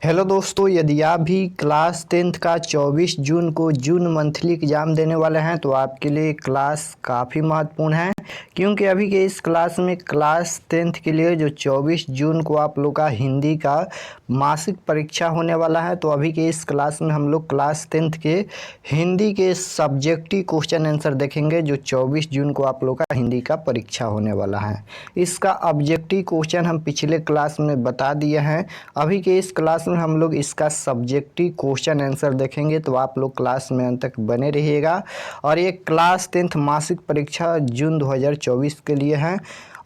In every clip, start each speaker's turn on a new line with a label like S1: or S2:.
S1: Hello दोस्तों, यदि आप भी क्लास 10th का 24 जून को जून मंथली एग्ज़ाम देने वाले हैं तो आपके लिए क्लास काफ़ी महत्वपूर्ण है। क्योंकि अभी के इस क्लास में क्लास 10th के लिए जो 24 जून को आप लोग का हिंदी का मासिक परीक्षा होने वाला है, तो अभी के इस क्लास में हम लोग क्लास 10th के हिंदी के सब्जेक्टिव क्वेश्चन आंसर देखेंगे जो 24 जून को आप लोग का हिंदी का परीक्षा होने वाला है। इसका ऑब्जेक्टिव क्वेश्चन हम पिछले क्लास में बता दिए हैं। अभी के इस क्लास में हम लोग इसका सब्जेक्टिव क्वेश्चन आंसर देखेंगे, तो आप लोग क्लास में अंत तक बने रहिएगा। और ये क्लास 10th मासिक परीक्षा जून 2024 के लिए है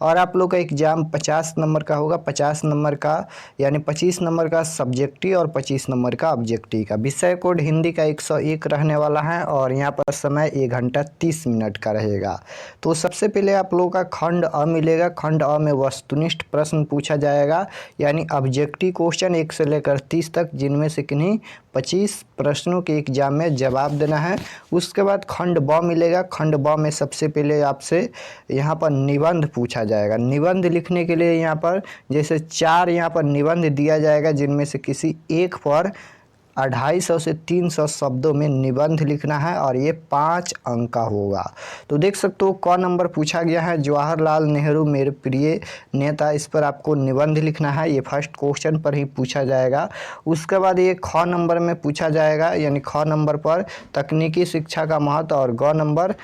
S1: और आप लोग का एग्ज़ाम 50 नंबर का होगा। 50 नंबर का यानी 25 नंबर का सब्जेक्टिव और 25 नंबर का ऑब्जेक्टिव का। विषय कोड हिंदी का 101 रहने वाला है और यहाँ पर समय 1 घंटा 30 मिनट का रहेगा। तो सबसे पहले आप लोगों का खंड अ मिलेगा। खंड अ में वस्तुनिष्ठ प्रश्न पूछा जाएगा, यानी ऑब्जेक्टिव क्वेश्चन 1 से लेकर 30 तक, जिनमें से किन्हीं 25 प्रश्नों के एग्जाम में जवाब देना है। उसके बाद खंड ब मिलेगा। खंड ब में सबसे पहले आपसे यहाँ पर निबंध पूछा जाएगा। निबंध लिखने के लिए यहाँ पर जैसे 4 यहाँ पर निबंध दिया जाएगा, जिनमें से किसी एक पर 250 से 300 शब्दों में निबंध लिखना है और ये 5 अंक का होगा। तो देख सकते हो क नंबर पूछा गया है, जवाहरलाल नेहरू मेरे प्रिय नेता। इस पर आपको निबंध लिखना है, ये फर्स्ट क्वेश्चन पर ही पूछा जाएगा। उसके बाद ये ख नंबर में पूछा जाएगा, यानी ख नंबर पर तकनीकी शिक्षा का महत्व, और ग नंबर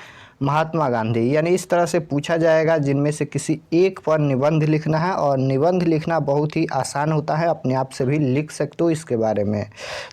S1: महात्मा गांधी। यानी इस तरह से पूछा जाएगा, जिनमें से किसी एक पर निबंध लिखना है। और निबंध लिखना बहुत ही आसान होता है, अपने आप से भी लिख सकते हो इसके बारे में।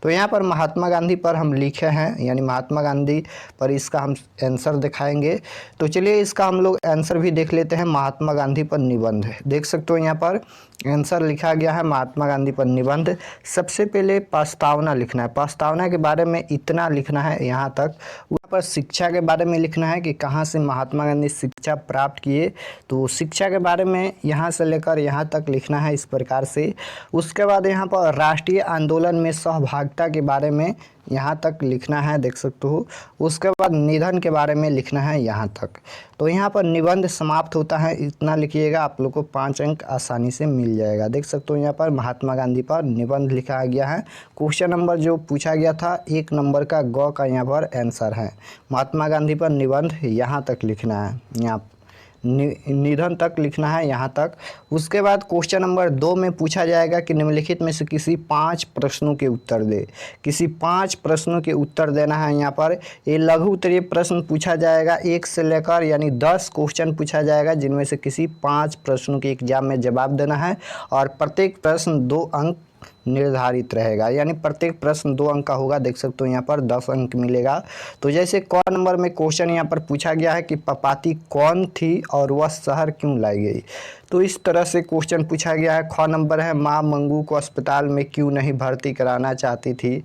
S1: तो यहाँ पर महात्मा गांधी पर हम लिखे हैं, यानी महात्मा गांधी पर इसका हम आंसर दिखाएंगे। तो चलिए इसका हम लोग आंसर भी देख लेते हैं। महात्मा गांधी पर निबंध देख सकते हो, यहाँ पर आंसर लिखा गया है महात्मा गांधी पर निबंध। सबसे पहले प्रस्तावना लिखना है। प्रस्तावना के बारे में इतना लिखना है यहाँ तक। वहाँ पर शिक्षा के बारे में लिखना है कि कहाँ से महात्मा गांधी शिक्षा प्राप्त किए, तो शिक्षा के बारे में यहाँ से लेकर यहाँ तक लिखना है इस प्रकार से। उसके बाद यहाँ पर राष्ट्रीय आंदोलन में सहभागिता के बारे में यहाँ तक लिखना है, देख सकते हो। उसके बाद निधन के बारे में लिखना है यहाँ तक। तो यहाँ पर निबंध समाप्त होता है, इतना लिखिएगा, आप लोग को 5 अंक आसानी से मिल जाएगा। देख सकते हो यहाँ पर महात्मा गांधी पर निबंध लिखा गया है। क्वेश्चन नंबर जो पूछा गया था 1 नंबर का ग का यहाँ पर आंसर है। महात्मा गांधी पर निबंध यहाँ तक लिखना है, यहाँ निधन तक लिखना है यहाँ तक। उसके बाद क्वेश्चन नंबर 2 में पूछा जाएगा कि निम्नलिखित में से किसी 5 प्रश्नों के उत्तर दे। किसी 5 प्रश्नों के उत्तर देना है यहाँ पर। ये लघु उत्तरीय प्रश्न पूछा जाएगा 1 से लेकर, यानी 10 क्वेश्चन पूछा जाएगा, जिनमें से किसी 5 प्रश्नों के एग्जाम में जवाब देना है। और प्रत्येक प्रश्न 2 अंक निर्धारित रहेगा, यानी प्रत्येक प्रश्न 2 अंक का होगा। देख सकते हो यहाँ पर 10 अंक मिलेगा। तो जैसे क नंबर में क्वेश्चन यहाँ पर पूछा गया है कि पपाती कौन थी और वह शहर क्यों लाई गई, तो इस तरह से क्वेश्चन पूछा गया है। ख नंबर है माँ मंगू को अस्पताल में क्यों नहीं भर्ती कराना चाहती थी।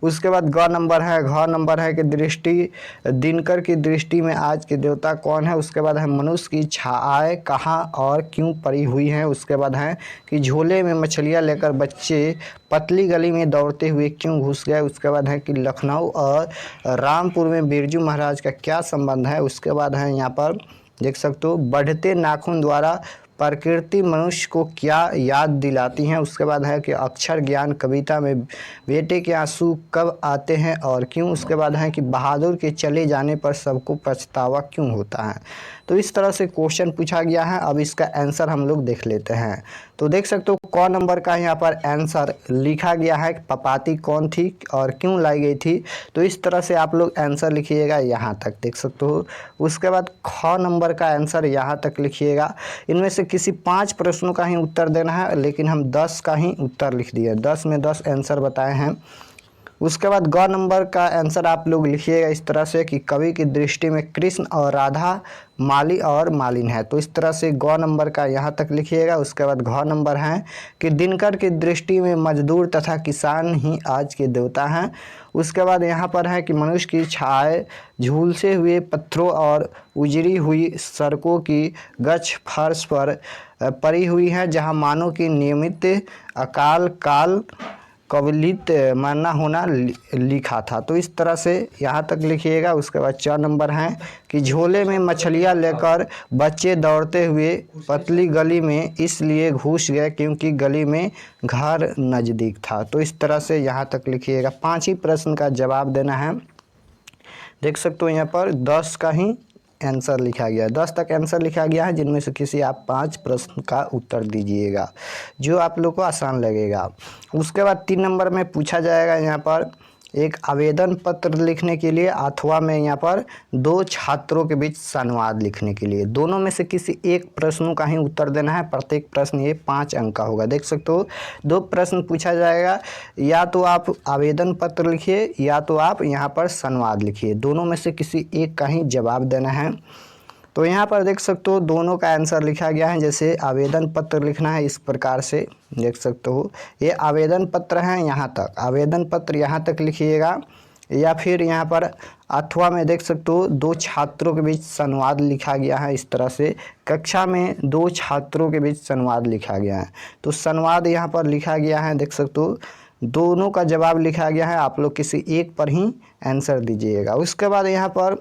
S1: उसके बाद घ नंबर है कि दृष्टि दिनकर की दृष्टि में आज के देवता कौन है। उसके बाद है मनुष्य की छाया कहाँ और क्यों पड़ी हुई है। उसके बाद है कि झोले में मछलियाँ लेकर बच्चे पतली गली में दौड़ते हुए क्यों घुस गए। उसके बाद है कि लखनऊ और रामपुर में बिरजू महाराज का क्या संबंध है। उसके बाद है यहाँ पर देख सकते हो बढ़ते नाखून द्वारा प्रकृति मनुष्य को क्या याद दिलाती हैं। उसके बाद है कि अक्षर ज्ञान कविता में बेटे के आंसू कब आते हैं और क्यों। उसके बाद है कि बहादुर के चले जाने पर सबको पछतावा क्यों होता है। तो इस तरह से क्वेश्चन पूछा गया है। अब इसका आंसर हम लोग देख लेते हैं। तो देख सकते हो क नंबर का यहाँ पर आंसर लिखा गया है, पपाती कौन थी और क्यों लाई गई थी। तो इस तरह से आप लोग आंसर लिखिएगा यहाँ तक, देख सकते हो। उसके बाद ख नंबर का आंसर यहाँ तक लिखिएगा। इनमें से किसी 5 प्रश्नों का ही उत्तर देना है, लेकिन हम 10 का ही उत्तर लिख दिए, 10 में 10 आंसर बताए हैं। उसके बाद ग नंबर का आंसर आप लोग लिखिएगा इस तरह से कि कवि की दृष्टि में कृष्ण और राधा माली और मालिन है। तो इस तरह से ग नंबर का यहाँ तक लिखिएगा। उसके बाद घ नंबर है कि दिनकर की दृष्टि में मजदूर तथा किसान ही आज के देवता हैं। उसके बाद यहाँ पर है कि मनुष्य की छाया झूलसे हुए पत्थरों और उजड़ी हुई सड़कों की गच फर्श पर पड़ी हुई है, जहाँ मानव की नियमित अकाल काल कवलित मरना होना लिखा था। तो इस तरह से यहाँ तक लिखिएगा। उसके बाद 4 नंबर है कि झोले में मछलियाँ लेकर बच्चे दौड़ते हुए पतली गली में इसलिए घुस गए क्योंकि गली में घर नज़दीक था। तो इस तरह से यहाँ तक लिखिएगा। 5 ही प्रश्न का जवाब देना है। देख सकते हो यहाँ पर 10 का ही आंसर लिखा गया है, 10 तक आंसर लिखा गया है, जिनमें से किसी आप 5 प्रश्न का उत्तर दीजिएगा जो आप लोग को आसान लगेगा। उसके बाद 3 नंबर में पूछा जाएगा यहाँ पर एक आवेदन पत्र लिखने के लिए अथवा में यहाँ पर 2 छात्रों के बीच संवाद लिखने के लिए दोनों में से किसी एक प्रश्नों का ही उत्तर देना है। प्रत्येक प्रश्न ये 5 अंक का होगा। देख सकते हो 2 प्रश्न पूछा जाएगा, या तो आप आवेदन पत्र लिखिए या तो आप यहाँ पर संवाद लिखिए, दोनों में से किसी एक का ही जवाब देना है। तो यहाँ पर देख सकते हो दोनों का आंसर लिखा गया है। जैसे आवेदन पत्र लिखना है इस प्रकार से देख सकते हो, ये आवेदन पत्र है, यहाँ तक आवेदन पत्र यहाँ तक लिखिएगा। या फिर यहाँ पर अथवा में देख सकते हो 2 छात्रों के बीच संवाद लिखा गया है। इस तरह से कक्षा में 2 छात्रों के बीच संवाद लिखा गया है, तो संवाद यहाँ पर लिखा गया है। देख सकते हो दोनों का जवाब लिखा गया है, आप लोग किसी एक पर ही आंसर दीजिएगा। उसके बाद यहाँ पर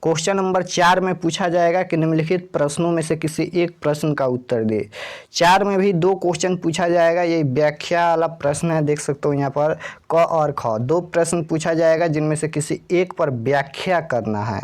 S1: क्वेश्चन नंबर 4 में पूछा जाएगा कि निम्नलिखित प्रश्नों में से किसी एक प्रश्न का उत्तर दे। 4 में भी 2 क्वेश्चन पूछा जाएगा, ये व्याख्या वाला प्रश्न है। देख सकते हो यहाँ पर क और ख 2 प्रश्न पूछा जाएगा, जिनमें से किसी एक पर व्याख्या करना है।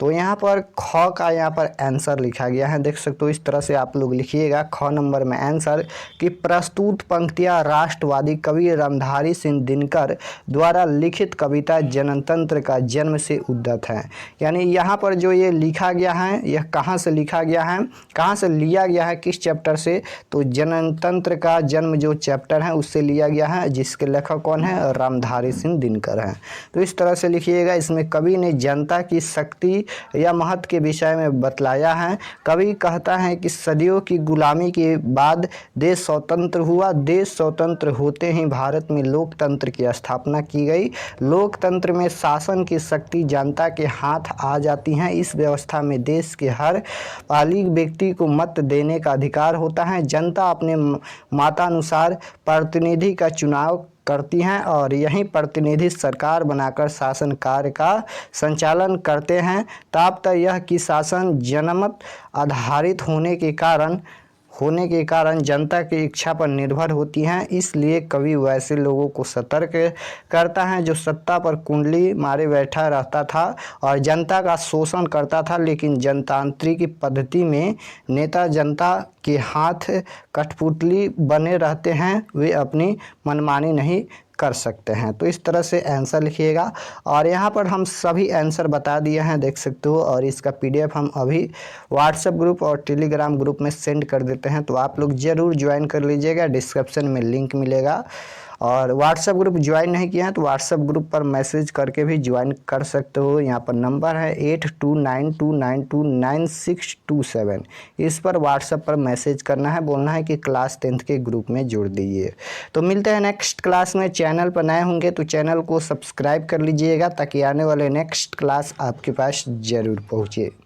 S1: तो यहाँ पर ख का यहाँ पर आंसर लिखा गया है। देख सकते हो इस तरह से आप लोग लिखिएगा ख नंबर में आंसर कि प्रस्तुत पंक्तियाँ राष्ट्रवादी कवि रामधारी सिंह दिनकर द्वारा लिखित कविता जनतंत्र का जन्म से उद्धत है। यानी यहाँ पर जो ये लिखा गया है यह कहाँ से लिखा गया है, कहाँ से लिया गया है, किस चैप्टर से, तो जनतंत्र का जन्म जो चैप्टर है उससे लिया गया है, जिसके लेखक कौन है, रामधारी सिंह दिनकर हैं। तो इस तरह से लिखिएगा। इसमें कवि ने जनता की शक्ति या महत्व के विषय में बतलाया है। कवि कहता है कि सदियों की गुलामी के बाद देश स्वतंत्र हुआ। देश स्वतंत्र होते ही भारत में लोकतंत्र की स्थापना की गई। लोकतंत्र में शासन की शक्ति जनता के हाथ आ जाती है। इस व्यवस्था में देश के हर बालिग व्यक्ति को मत देने का अधिकार होता है। जनता अपने मतानुसार प्रतिनिधि का चुनाव करती हैं और यही प्रतिनिधि सरकार बनाकर शासन कार्य का संचालन करते हैं। तात्पर्य यह कि शासन जनमत आधारित होने के कारण जनता की इच्छा पर निर्भर होती हैं। इसलिए कवि वैसे लोगों को सतर्क करता है जो सत्ता पर कुंडली मारे बैठा रहता था और जनता का शोषण करता था, लेकिन जनतांत्रिक पद्धति में नेता जनता के हाथ कठपुतली बने रहते हैं, वे अपनी मनमानी नहीं कर सकते हैं। तो इस तरह से आंसर लिखिएगा। और यहाँ पर हम सभी आंसर बता दिए हैं, देख सकते हो। और इसका PDF हम अभी व्हाट्सएप ग्रुप और टेलीग्राम ग्रुप में सेंड कर देते हैं, तो आप लोग ज़रूर ज्वाइन कर लीजिएगा। डिस्क्रिप्शन में लिंक मिलेगा। और व्हाट्सएप ग्रुप ज्वाइन नहीं किया है तो व्हाट्सएप ग्रुप पर मैसेज करके भी ज्वाइन कर सकते हो। यहाँ पर नंबर है 8292929627। इस पर व्हाट्सएप पर मैसेज करना है, बोलना है कि क्लास 10th के ग्रुप में जुड़ दीजिए। तो मिलते हैं नेक्स्ट क्लास में। चैनल पर नए होंगे तो चैनल को सब्सक्राइब कर लीजिएगा ताकि आने वाले नेक्स्ट क्लास आपके पास ज़रूर पहुँचे।